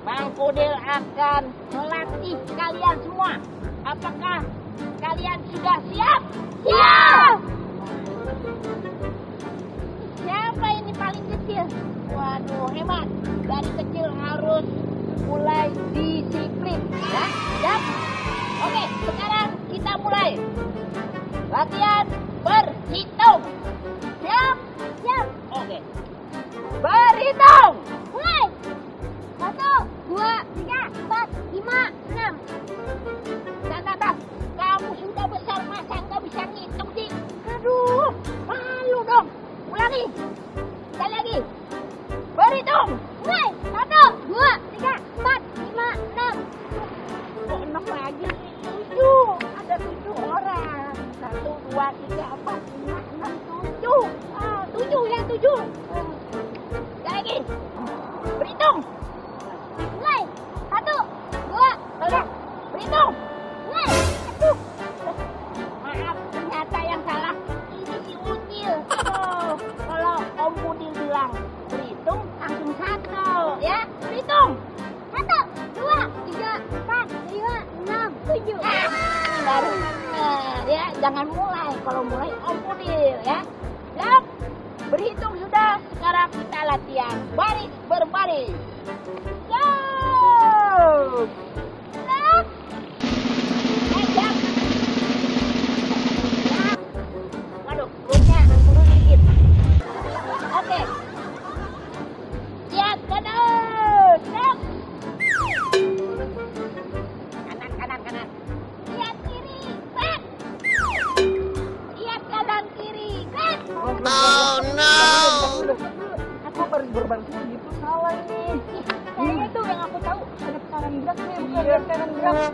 Bang Kudil akan melatih kalian semua. Apakah kalian sudah siap? Siap! Siapa ini paling kecil? Waduh, hebat. Dari kecil harus mulai disiplin. Ya? Siap? Oke, sekarang kita mulai. Latihan berhitung. Siap? Siap. Oke. Berhitung. Mulai. 1, 2, 3, 4, 5, 6. Nah. Kamu sudah besar, masa nggak bisa ngitung sih? Aduh, malu dong. Ulangi. Sekali lagi. Berhitung. Mulai. 1, 2, 3, 4, 5, 6. Kok 6 lagi? 7. Ada 7 orang. 1, 2, 3, 4, 5, 6, 7. 7 ya, 7. Sekali lagi. Berhitung. Mulai. 1, 2, 3. Berhitung. Mulai. Aduh. Maaf, ternyata yang salah ini si Ucil. Kalau Om Budil bilang berhitung langsung 1 ya. Berhitung. 1, 2, 3, 4, 5, 6, 7. Baru ya, jangan mulai. Kalau mulai Om Budil ya. Siap? Berhitung sudah, sekarang kita latihan baris berbaris. Go! Siap? Siap. Waduh, perutnya turun dikit. Oke. Siap, kanan. Siap. Kanan. Siap, kiri. Back. Siap, kanan, kiri. Back. Oh no! Aku berbaris gitu salah ini. Kayaknya tuh yang aku tahu ada kanan gerak nih, bukan ada kanan gerak.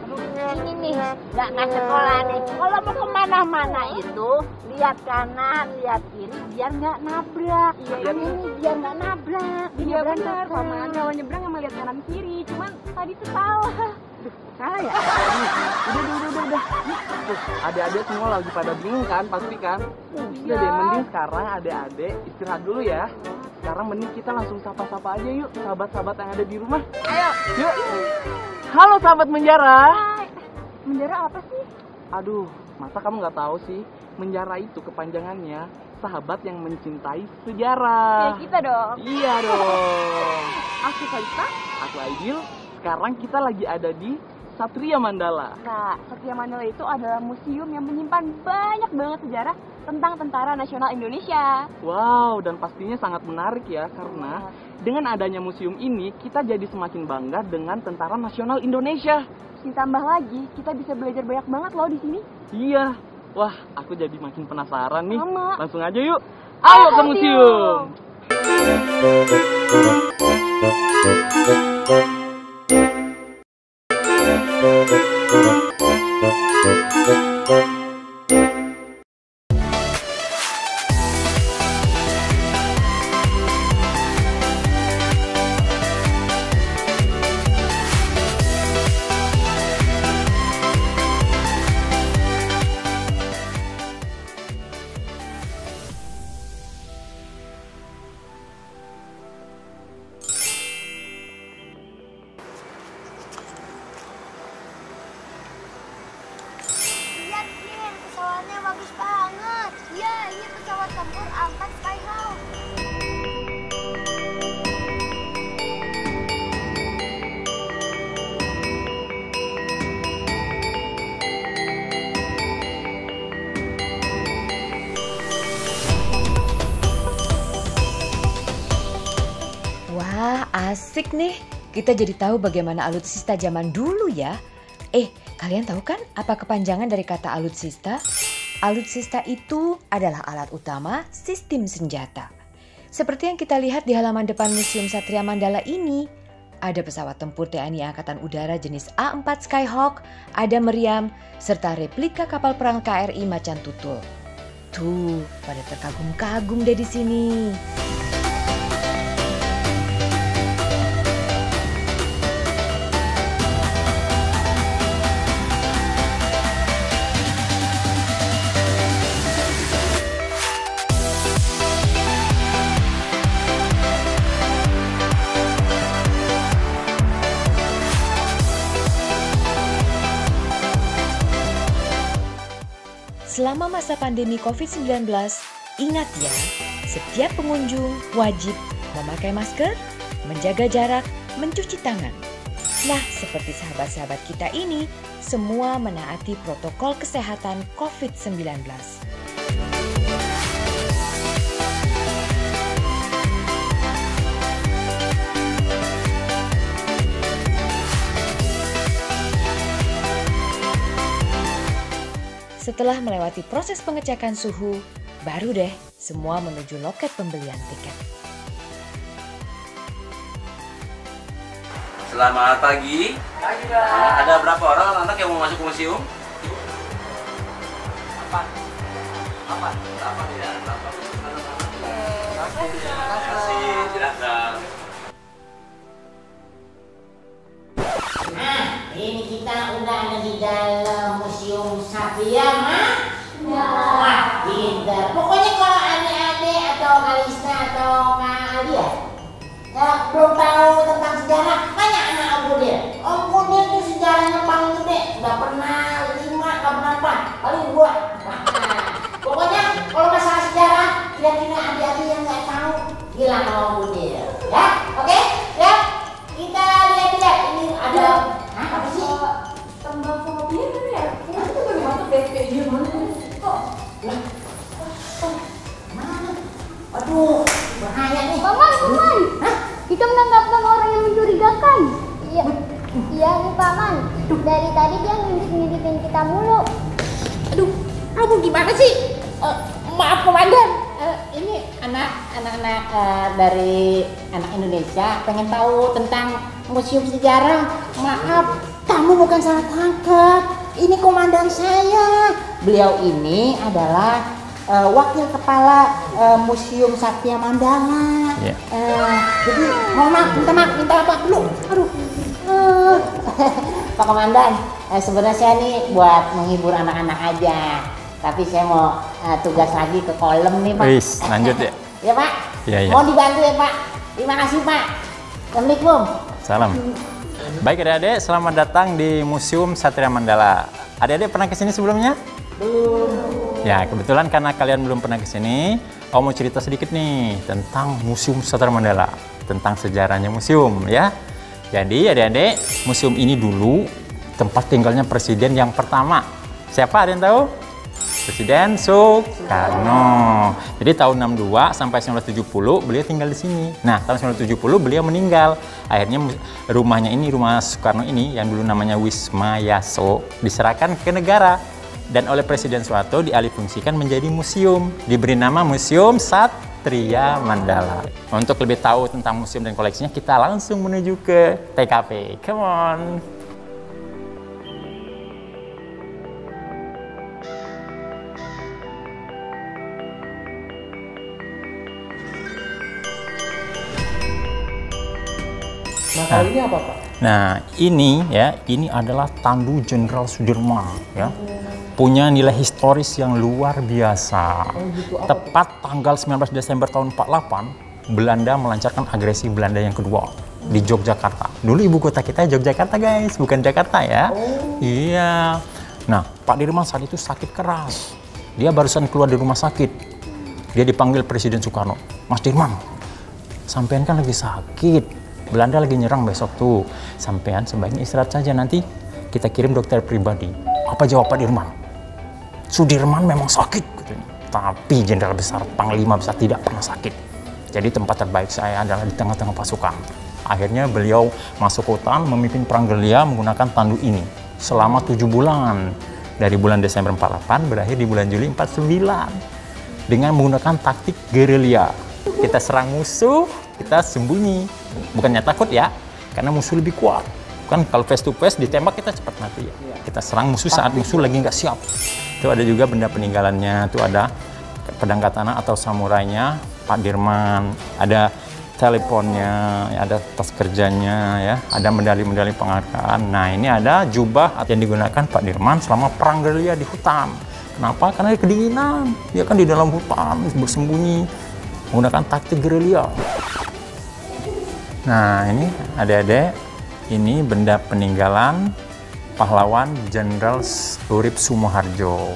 Ini nih, nggak sekolah nih. Kalau mau kemana-mana itu lihat kanan, lihat kiri biar nggak nabrak. Iya ini biar nggak nabrak. Iya benar, sama aja kalau nyebrang sama lihat kanan kiri. Cuman tadi tuh salah. Salah ya? Udah. Tuh, adik-adik semua lagi pada bingung kan, pasti kan? Udah deh, mending sekarang adik-adik istirahat dulu ya. Sekarang mending kita langsung sapa-sapa aja yuk, sahabat-sahabat yang ada di rumah. Ayo. Yuk. Halo sahabat Menjara. Hai. Menjara apa sih? Aduh, masa kamu nggak tahu sih? Menjara itu kepanjangannya sahabat yang mencintai sejarah. Ya kita dong. Iya dong. Aku Salisa. Aku Aidil. Sekarang kita lagi ada di Satria Mandala. Nah, Satria Mandala itu adalah museum yang menyimpan banyak banget sejarah tentang Tentara Nasional Indonesia. Wow, dan pastinya sangat menarik ya, karena dengan adanya museum ini, kita jadi semakin bangga dengan Tentara Nasional Indonesia. Ditambah lagi, kita bisa belajar banyak banget loh di sini. Iya, wah, aku jadi makin penasaran nih. Sama. Langsung aja yuk, ayo ke museum. Lihat Kin, pesawatnya bagus banget. Ya, ini pesawat tempur angkat Skyhawk. Wah, asik nih. Kita jadi tahu bagaimana alutsista zaman dulu ya. Kalian tahu kan apa kepanjangan dari kata alutsista? Alutsista itu adalah alat utama sistem senjata. Seperti yang kita lihat di halaman depan Museum Satria Mandala ini. Ada pesawat tempur TNI Angkatan Udara jenis A4 Skyhawk, ada meriam, serta replika kapal perang KRI Macan Tutul. Tuh, pada terkagum-kagum deh di sini. Selama masa pandemi COVID-19, ingat ya, setiap pengunjung wajib memakai masker, menjaga jarak, mencuci tangan. Nah, seperti sahabat-sahabat kita ini, semua menaati protokol kesehatan COVID-19. Setelah melewati proses pengecekan suhu, baru deh semua menuju loket pembelian tiket. Selamat pagi. Pagi, Ada berapa orang anak yang mau masuk museum? 8 ya. 8. Terima kasih. Silakan. Nah, ini kita udah ada di dalam Museum Satria Mandala. Pintar. Pokoknya kalau adik-adik atau Kalista atau Kak Alia belum tahu tentang sejarah, tanya sama Om Budir. Om Budir itu sejarahnya paling gede. Gak pernah 5, gak pernah 4, paling 2. Pokoknya kalau masalah sejarah, kira-kira adik-adik yang nggak tahu, bilang sama Om Budir. Ya, oke? Ya, kita lihat-lihat. Ini ada apa sih? Tembakau dia kan ya? Itu bagaimana kayak gimana? Kok? Mana? Aduh, bahaya nih. Paman. Hah? Kita menangkap orang yang mencurigakan. Iya, nih Paman. Dari tadi dia ngintip-ngintipin kita mulu. Aduh, kamu gimana sih? Maaf komandan. Ini anak-anak dari anak Indonesia pengen tahu tentang museum sejarah. Maaf, kamu bukan salah tangkap. Ini komandan saya. Beliau ini adalah wakil kepala Museum Satria Mandala. Yeah. Jadi mohon maaf, minta apa dulu? Aduh. Pak Komandan, sebenarnya saya nih buat menghibur anak-anak aja. Tapi saya mau tugas lagi ke kolom nih Pak. Wis, lanjut ya. Ya Pak. Iya. Mau dibantu ya Pak. Terima kasih Pak. Assalamualaikum. Salam. Baik adik-adik, selamat datang di Museum Satria Mandala. Adik-adik pernah kesini sebelumnya? Belum. Ya, kebetulan karena kalian belum pernah kesini, Om mau cerita sedikit nih tentang Museum Satria Mandala, tentang sejarahnya museum ya. Jadi adik-adik, museum ini dulu tempat tinggalnya presiden yang pertama. Siapa, ada yang tahu? Presiden Soekarno. Jadi tahun 62 sampai 1970 beliau tinggal di sini. Nah, tahun 1970 beliau meninggal. Akhirnya rumahnya ini, rumah Soekarno ini yang dulu namanya Wisma Yaso, diserahkan ke negara. Dan oleh Presiden Soeharto dialihfungsikan menjadi museum. Diberi nama Museum Satria Mandala. Untuk lebih tahu tentang museum dan koleksinya, kita langsung menuju ke TKP. Come on. Nah, kali ini apa Pak? Nah, ini adalah Tandu Jenderal Sudirman ya. Punya nilai historis yang luar biasa. Tepat tanggal 19 Desember tahun 48, Belanda melancarkan agresi Belanda yang kedua di Yogyakarta. Dulu ibu kota kita Yogyakarta guys, bukan Jakarta ya. Iya. Nah, Pak Dirman saat itu sakit keras. Dia barusan keluar dari rumah sakit. Dia dipanggil Presiden Soekarno. Mas Dirman, sampean kan lagi sakit. Belanda lagi nyerang besok tuh. Sampean sebaiknya istirahat saja, nanti kita kirim dokter pribadi. Apa jawab Pak Dirman? Sudirman memang sakit, katanya. Tapi jenderal besar, panglima besar tidak pernah sakit. Jadi tempat terbaik saya adalah di tengah-tengah pasukan. Akhirnya beliau masuk hutan memimpin perang gerilya menggunakan tandu ini selama 7 bulan. Dari bulan Desember 48 berakhir di bulan Juli 49 dengan menggunakan taktik gerilya. Kita serang musuh, kita sembunyi. Bukannya takut ya, karena musuh lebih kuat. Kan kalau face to face ditembak kita cepat mati ya. Kita serang musuh saat musuh lagi nggak siap. Itu ada juga benda peninggalannya. Itu ada pedang katana atau samurainya Pak Dirman, ada teleponnya, ada tas kerjanya, ya, ada medali-medali penghargaan. Nah, ini ada jubah yang digunakan Pak Dirman selama perang gerilya di hutan. Kenapa? Karena kedinginan. Dia kan di dalam hutan bersembunyi menggunakan taktik gerilya. Nah, ini adik-adik, ini benda peninggalan pahlawan Jenderal Urip Sumoharjo.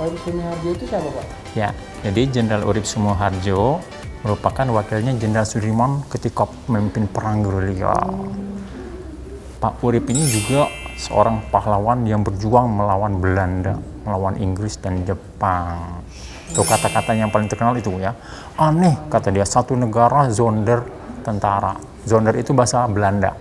Urip Sumoharjo itu siapa, Pak? Ya, jadi Jenderal Urip Sumoharjo merupakan wakilnya Jenderal Sudirman ketika memimpin perang gerilya. Pak Urip ini juga seorang pahlawan yang berjuang melawan Belanda, melawan Inggris dan Jepang. Itu kata-kata yang paling terkenal itu ya. Aneh, kata dia, satu negara zonder tentara. Zonder itu bahasa Belanda,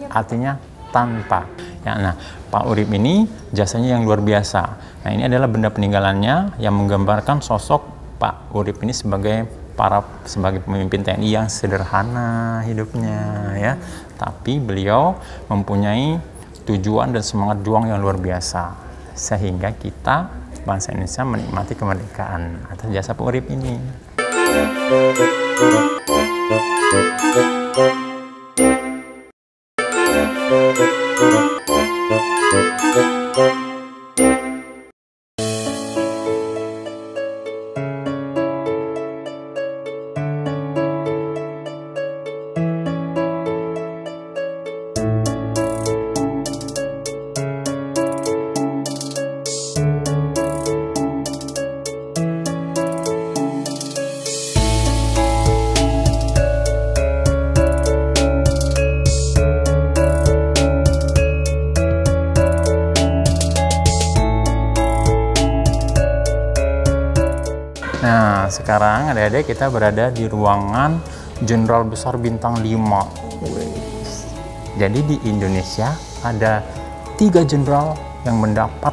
artinya tanpa. Ya, nah, Pak Urip ini jasanya yang luar biasa. Nah, ini adalah benda peninggalannya yang menggambarkan sosok Pak Urip ini sebagai pemimpin TNI yang sederhana hidupnya, ya. Tapi beliau mempunyai tujuan dan semangat juang yang luar biasa, sehingga kita bangsa Indonesia menikmati kemerdekaan atas jasa Pak Urip ini. Nah, sekarang adik-adik kita berada di ruangan Jenderal Besar Bintang 5. Jadi di Indonesia ada 3 jenderal yang mendapat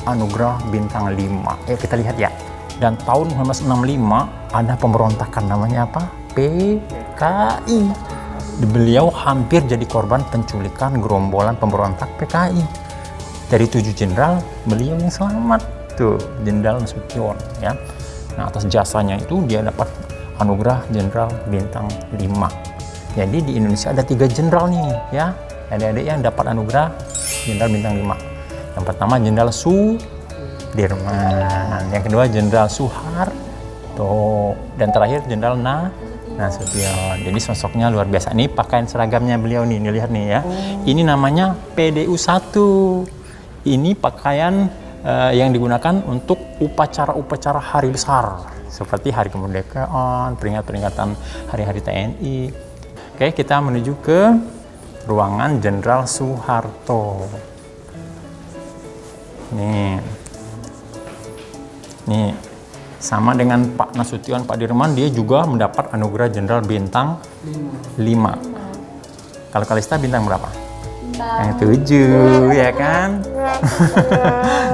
anugerah Bintang 5. Kita lihat ya. Dan tahun 1965 ada pemberontakan, namanya apa? PKI. Beliau hampir jadi korban penculikan gerombolan pemberontak PKI. Dari 7 jenderal, beliau yang selamat. Tuh, Jenderal Nasution, ya. Nah, atas jasanya itu dia dapat anugerah Jenderal Bintang 5. Jadi di Indonesia ada 3 jenderal nih, ya. Adik-adik yang dapat anugerah Jenderal Bintang 5. Yang pertama Jenderal Sudirman, yang kedua Jenderal Soeharto, dan terakhir Jenderal Nasution. Jadi sosoknya luar biasa. Ini pakaian seragamnya beliau nih, lihat nih ya. Ini namanya PDU 1. Ini pakaian yang digunakan untuk upacara-upacara hari besar seperti hari kemerdekaan, peringatan hari-hari TNI. Oke, kita menuju ke ruangan Jenderal Soeharto. Nih sama dengan Pak Nasution, Pak Dirman, dia juga mendapat anugerah Jenderal Bintang 5. Kalau Kalista bintang berapa? Yang 7, ya kan?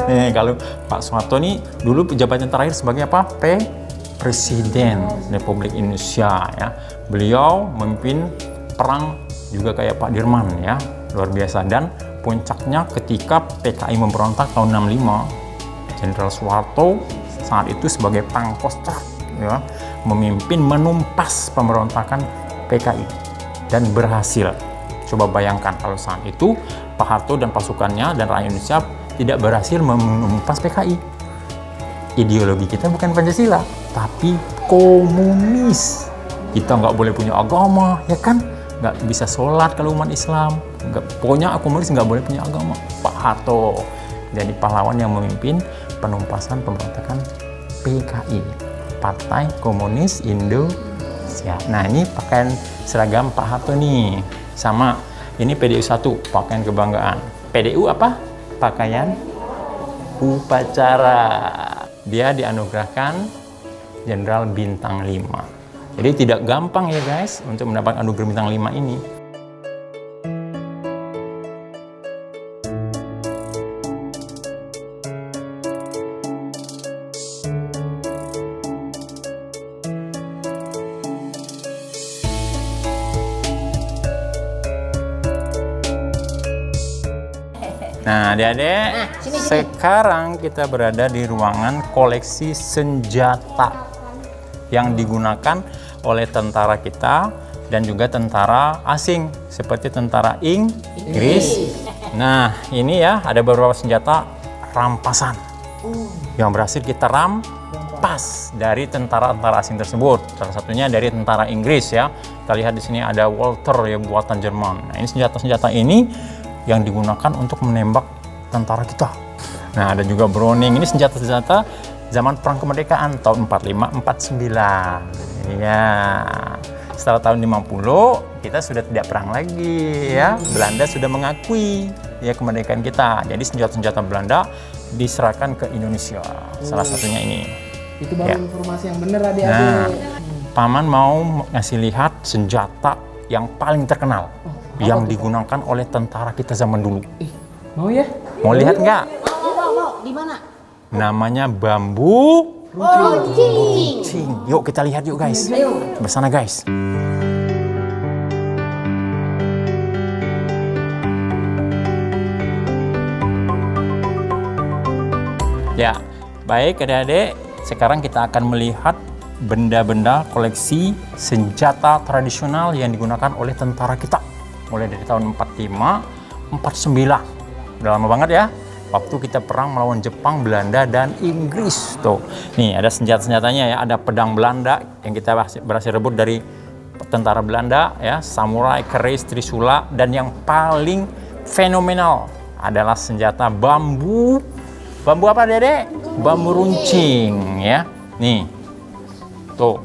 Nih, kalau Pak Soeharto nih dulu jabatan terakhir sebagai apa? Presiden Republik Indonesia, ya. Beliau memimpin perang juga kayak Pak Dirman, ya, luar biasa. Dan puncaknya ketika PKI memberontak tahun 65, Jenderal Soeharto saat itu sebagai Pangkostrat, ya, memimpin menumpas pemberontakan PKI dan berhasil. Coba bayangkan kalau saat itu Pak Harto dan pasukannya dan rakyat Indonesia tidak berhasil menumpas PKI. Ideologi kita bukan Pancasila, tapi komunis. Kita nggak boleh punya agama, ya kan? Nggak bisa sholat kalau umat Islam. Pokoknya komunis nggak boleh punya agama. Pak Harto jadi pahlawan yang memimpin penumpasan pemberontakan PKI, Partai Komunis Indonesia. Nah, ini pakaian seragam Pak Harto nih. Sama, ini PDU 1, pakaian kebanggaan. PDU apa? Pakaian upacara. Dia dianugerahkan Jenderal Bintang 5. Jadi tidak gampang ya guys untuk mendapatkan anugerah bintang 5 ini. Nah, adik-adik, sekarang kita berada di ruangan koleksi senjata yang digunakan oleh tentara kita dan juga tentara asing seperti tentara Inggris. Nah, ini ya ada beberapa senjata rampasan yang berhasil kita rampas dari tentara-tentara asing tersebut. Salah satunya dari tentara Inggris ya. Kita lihat di sini ada Walther ya, buatan Jerman. Nah, ini senjata-senjata ini yang digunakan untuk menembak tentara kita. Nah, ada juga Browning. Ini senjata-senjata zaman perang kemerdekaan tahun 45-49. Ya. Setelah tahun 50 kita sudah tidak perang lagi ya. Belanda sudah mengakui ya kemerdekaan kita. Jadi senjata-senjata Belanda diserahkan ke Indonesia. Salah satunya ini. Itu baru informasi yang benar adik-adik. Nah, Paman mau ngasih lihat senjata yang paling terkenal yang digunakan oleh tentara kita zaman dulu. Mau ya? Mau lihat nggak? Mau. Di mana? Namanya bambu runcing. Yuk kita lihat yuk guys. Bersana guys. Ya, baik adik-adik. Sekarang kita akan melihat benda-benda koleksi senjata tradisional yang digunakan oleh tentara kita. Mulai dari tahun 45, 49. Udah lama banget ya. Waktu kita perang melawan Jepang, Belanda, dan Inggris. Tuh, nih ada senjata-senjatanya ya. Ada pedang Belanda yang kita berhasil rebut dari tentara Belanda ya. Samurai, keris, trisula, dan yang paling fenomenal adalah senjata bambu. Bambu apa Dede? Bambu runcing ya. Nih, tuh.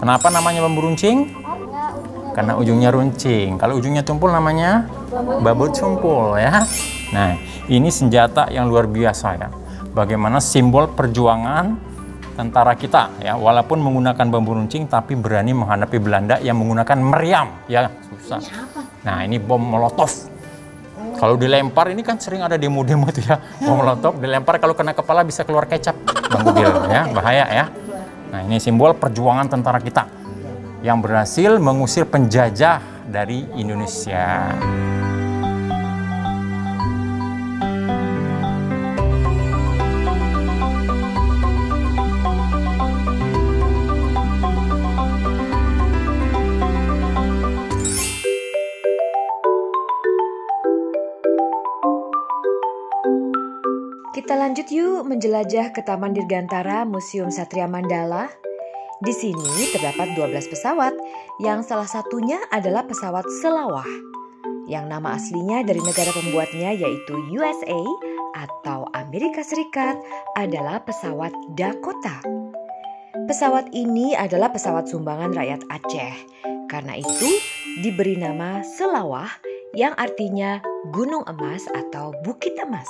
Kenapa namanya bambu runcing? Karena ujungnya runcing. Kalau ujungnya tumpul namanya bambu tumpul ya. Nah, ini senjata yang luar biasa ya. Bagaimana simbol perjuangan tentara kita ya. Walaupun menggunakan bambu runcing tapi berani menghadapi Belanda yang menggunakan meriam ya. Susah. Nah, ini bom molotov. Kalau dilempar ini kan sering ada demo-demo itu ya. Bom molotov dilempar kalau kena kepala bisa keluar kecap. Bang Gugil ya, bahaya ya. Nah, ini simbol perjuangan tentara kita yang berhasil mengusir penjajah dari Indonesia. Kita lanjut yuk menjelajah ke Taman Dirgantara Museum Satria Mandala. Di sini terdapat 12 pesawat yang salah satunya adalah pesawat Selawah yang nama aslinya dari negara pembuatnya yaitu USA atau Amerika Serikat adalah pesawat Dakota. Pesawat ini adalah pesawat sumbangan rakyat Aceh. Karena itu diberi nama Selawah yang artinya Gunung Emas atau Bukit Emas.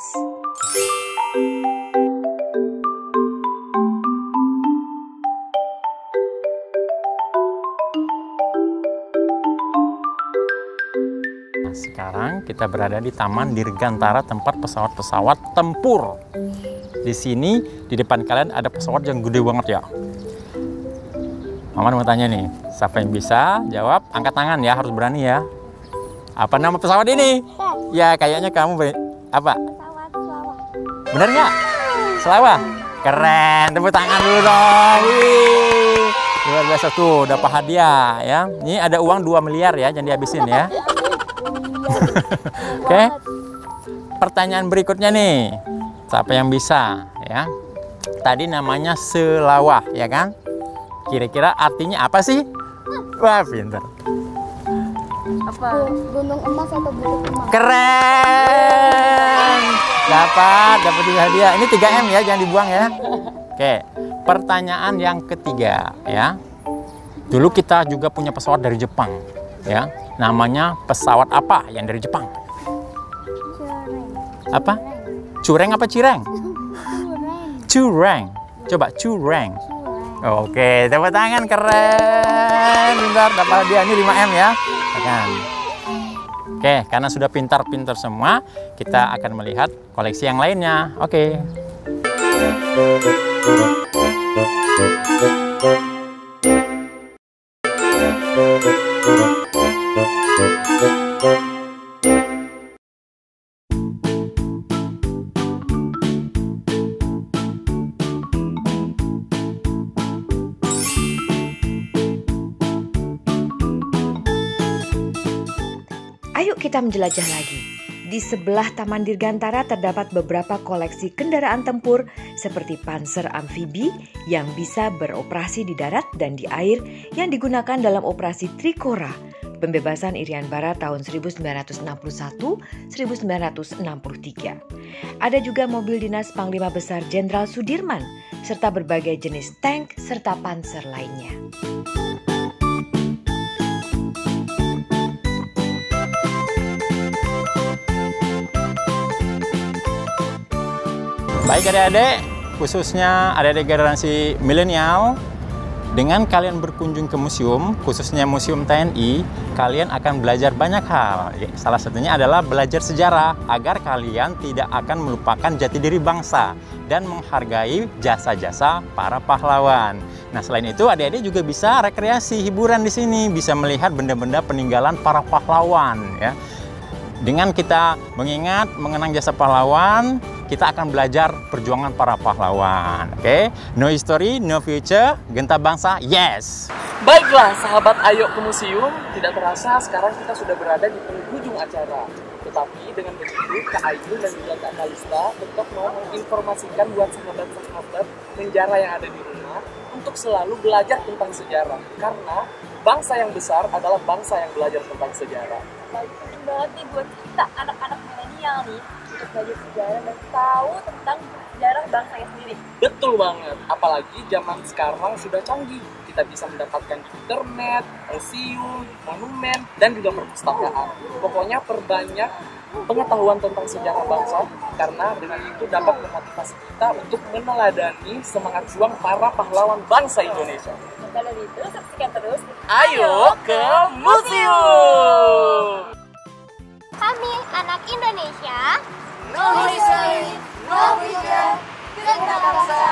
Sekarang kita berada di Taman Dirgantara, tempat pesawat-pesawat tempur. Di sini di depan kalian ada pesawat yang gede banget ya. Maman mau tanya nih, siapa yang bisa jawab? Angkat tangan ya, harus berani ya. Apa nama pesawat ini? Ya kayaknya kamu apa? Pesawat Selawah. Bener nggak? Selawah? Keren, tepuk tangan dulu dong. Wih, luar biasa tuh, dapat hadiah ya. Ini ada uang 2 miliar ya, jangan dihabisin ya. Oke, pertanyaan berikutnya nih, siapa yang bisa ya? Tadi namanya Selawah ya kan? Kira-kira artinya apa sih? Wah pintar. Apa? Gunung Emas atau Bukit Emas? Keren, dapat hadiah. Ini 3M ya, jangan dibuang ya. Oke, pertanyaan yang ketiga ya. Dulu kita juga punya pesawat dari Jepang ya. Namanya pesawat apa yang dari Jepang? Cureng. Apa? Cureng apa cireng? Cureng. Cureng. Coba cureng. Oke, tepuk tangan, keren. Pintar, dapat hadiah ini 5M ya. Tekan. Oke, karena sudah pintar-pintar semua, kita akan melihat koleksi yang lainnya. Oke. Ayo kita menjelajah lagi. Di sebelah Taman Dirgantara terdapat beberapa koleksi kendaraan tempur seperti panser amfibi yang bisa beroperasi di darat dan di air yang digunakan dalam operasi Trikora, pembebasan Irian Barat tahun 1961-1963. Ada juga mobil dinas Panglima Besar Jenderal Sudirman serta berbagai jenis tank serta panser lainnya. Baik adik-adik, khususnya adik-adik generasi milenial, dengan kalian berkunjung ke museum, khususnya Museum TNI, kalian akan belajar banyak hal. Salah satunya adalah belajar sejarah, agar kalian tidak akan melupakan jati diri bangsa dan menghargai jasa-jasa para pahlawan. Nah, selain itu adik-adik juga bisa rekreasi, hiburan di sini, bisa melihat benda-benda peninggalan para pahlawan ya. Dengan kita mengenang jasa pahlawan, kita akan belajar perjuangan para pahlawan. Oke? No history, no future. Genta bangsa, yes! Baiklah, sahabat Ayo ke Museum, tidak terasa sekarang kita sudah berada di penghujung acara. Tetapi dengan begitu, Kak Ayu dan juga Kak Kalista tetap mau menginformasikan buat sahabat-sahabat penjara yang ada di rumah untuk selalu belajar tentang sejarah. Karena bangsa yang besar adalah bangsa yang belajar tentang sejarah. Penting banget nih buat kita anak-anak milenial nih untuk belajar sejarah dan tahu tentang sejarah bangsanya sendiri. Betul banget, apalagi zaman sekarang sudah canggih. Kita bisa mendapatkan di internet, museum, monumen, dan juga perpustakaan. Pokoknya perbanyak pengetahuan tentang sejarah bangsa, karena dengan itu dapat memotivasi kita untuk meneladani semangat juang para pahlawan bangsa Indonesia. Maka dari itu, saksikan terus Ayo ke Museum! Kami anak Indonesia. No history, no future, Genta Bangsa.